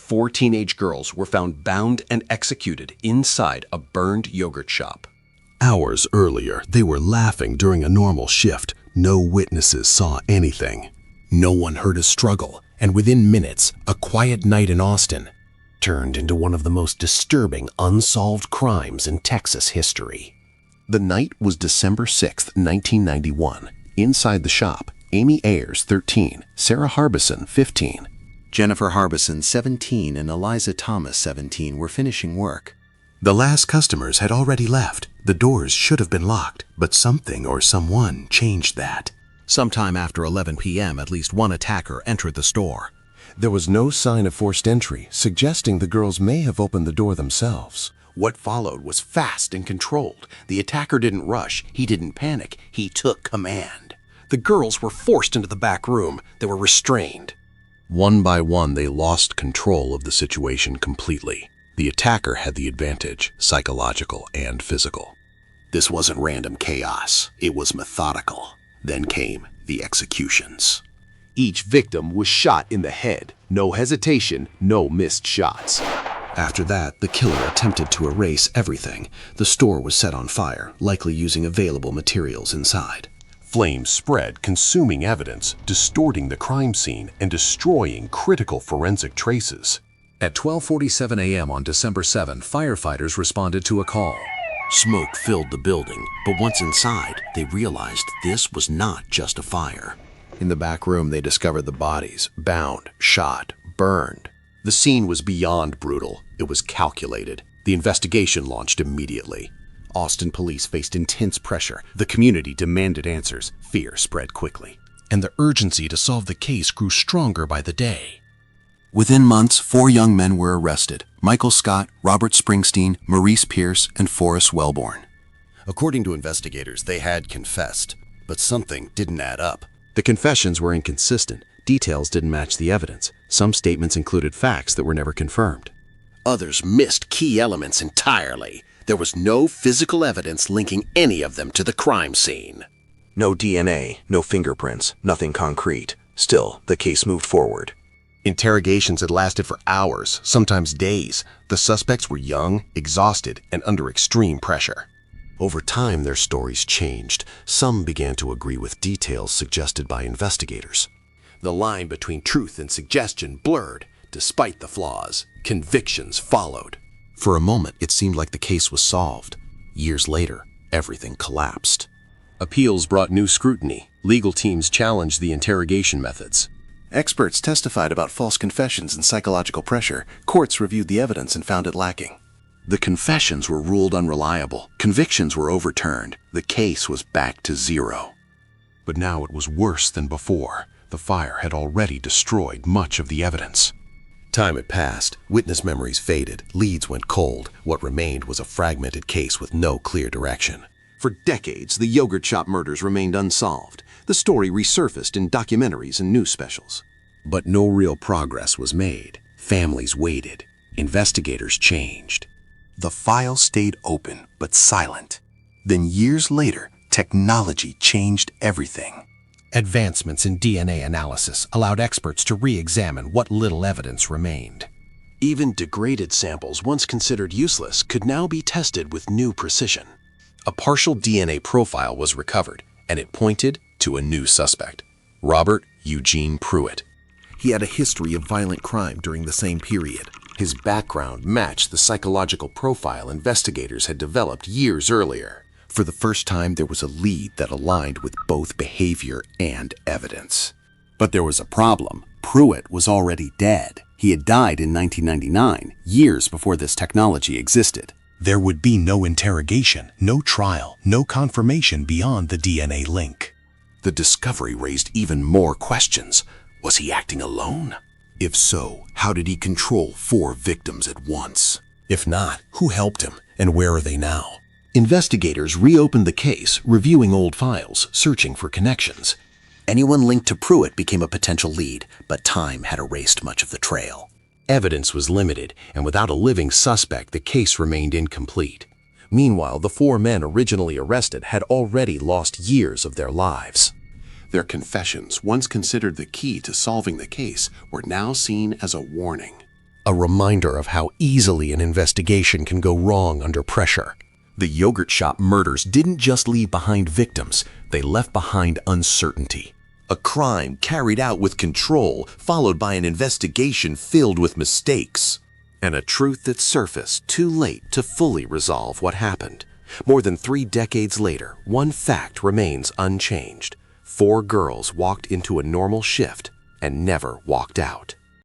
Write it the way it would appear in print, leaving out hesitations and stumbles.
4 teenage girls were found bound and executed inside a burned yogurt shop. Hours earlier, they were laughing during a normal shift. No witnesses saw anything. No one heard a struggle, and within minutes, a quiet night in Austin turned into one of the most disturbing unsolved crimes in Texas history. The night was December 6, 1991. Inside the shop, Amy Ayers, 13, Sarah Harbison, 15, Jennifer Harbison, 17, and Eliza Thomas, 17, were finishing work. The last customers had already left. The doors should have been locked, but something or someone changed that. Sometime after 11 p.m., at least one attacker entered the store. There was no sign of forced entry, suggesting the girls may have opened the door themselves. What followed was fast and controlled. The attacker didn't rush, he didn't panic, he took command. The girls were forced into the back room. They were restrained. One by one, they lost control of the situation completely. The attacker had the advantage, psychological and physical. This wasn't random chaos, it was methodical. Then came the executions. Each victim was shot in the head. No hesitation, no missed shots. After that, the killer attempted to erase everything. The store was set on fire, likely using available materials inside. Flames spread, consuming evidence, distorting the crime scene, and destroying critical forensic traces. At 12:47 a.m. on December 7, firefighters responded to a call. Smoke filled the building, but once inside, they realized this was not just a fire. In the back room, they discovered the bodies, bound, shot, burned. The scene was beyond brutal. It was calculated. The investigation launched immediately. Austin police faced intense pressure. The community demanded answers. Fear spread quickly. And the urgency to solve the case grew stronger by the day. Within months, 4 young men were arrested: Michael Scott, Robert Springsteen, Maurice Pierce, and Forrest Wellborn. According to investigators, they had confessed, but something didn't add up. The confessions were inconsistent. Details didn't match the evidence. Some statements included facts that were never confirmed. Others missed key elements entirely. There was no physical evidence linking any of them to the crime scene. No DNA, no fingerprints, nothing concrete. Still, the case moved forward. Interrogations had lasted for hours, sometimes days. The suspects were young, exhausted, and under extreme pressure. Over time, their stories changed. Some began to agree with details suggested by investigators. The line between truth and suggestion blurred. Despite the flaws, convictions followed. For a moment, it seemed like the case was solved. Years later, everything collapsed. Appeals brought new scrutiny. Legal teams challenged the interrogation methods. Experts testified about false confessions and psychological pressure. Courts reviewed the evidence and found it lacking. The confessions were ruled unreliable. Convictions were overturned. The case was back to zero. But now it was worse than before. The fire had already destroyed much of the evidence. Time had passed. Witness memories faded. Leads went cold. What remained was a fragmented case with no clear direction. For decades, the yogurt shop murders remained unsolved. The story resurfaced in documentaries and news specials. But no real progress was made. Families waited. Investigators changed. The file stayed open, but silent. Then years later, technology changed everything. Advancements in DNA analysis allowed experts to re-examine what little evidence remained. Even degraded samples once considered useless could now be tested with new precision. A partial DNA profile was recovered, and it pointed to a new suspect: Robert Eugene Pruitt. He had a history of violent crime during the same period. His background matched the psychological profile investigators had developed years earlier. For the first time, there was a lead that aligned with both behavior and evidence. But there was a problem. Pruitt was already dead. He had died in 1999, years before this technology existed. There would be no interrogation, no trial, no confirmation beyond the DNA link. The discovery raised even more questions. Was he acting alone? If so, how did he control 4 victims at once? If not, who helped him, and where are they now? Investigators reopened the case, reviewing old files, searching for connections. Anyone linked to Pruitt became a potential lead, but time had erased much of the trail. Evidence was limited, and without a living suspect, the case remained incomplete. Meanwhile, the 4 men originally arrested had already lost years of their lives. Their confessions, once considered the key to solving the case, were now seen as a warning. a reminder of how easily an investigation can go wrong under pressure. The yogurt shop murders didn't just leave behind victims, they left behind uncertainty. A crime carried out with control, followed by an investigation filled with mistakes. And a truth that surfaced too late to fully resolve what happened. More than 3 decades later, one fact remains unchanged. 4 girls walked into a normal shift and never walked out.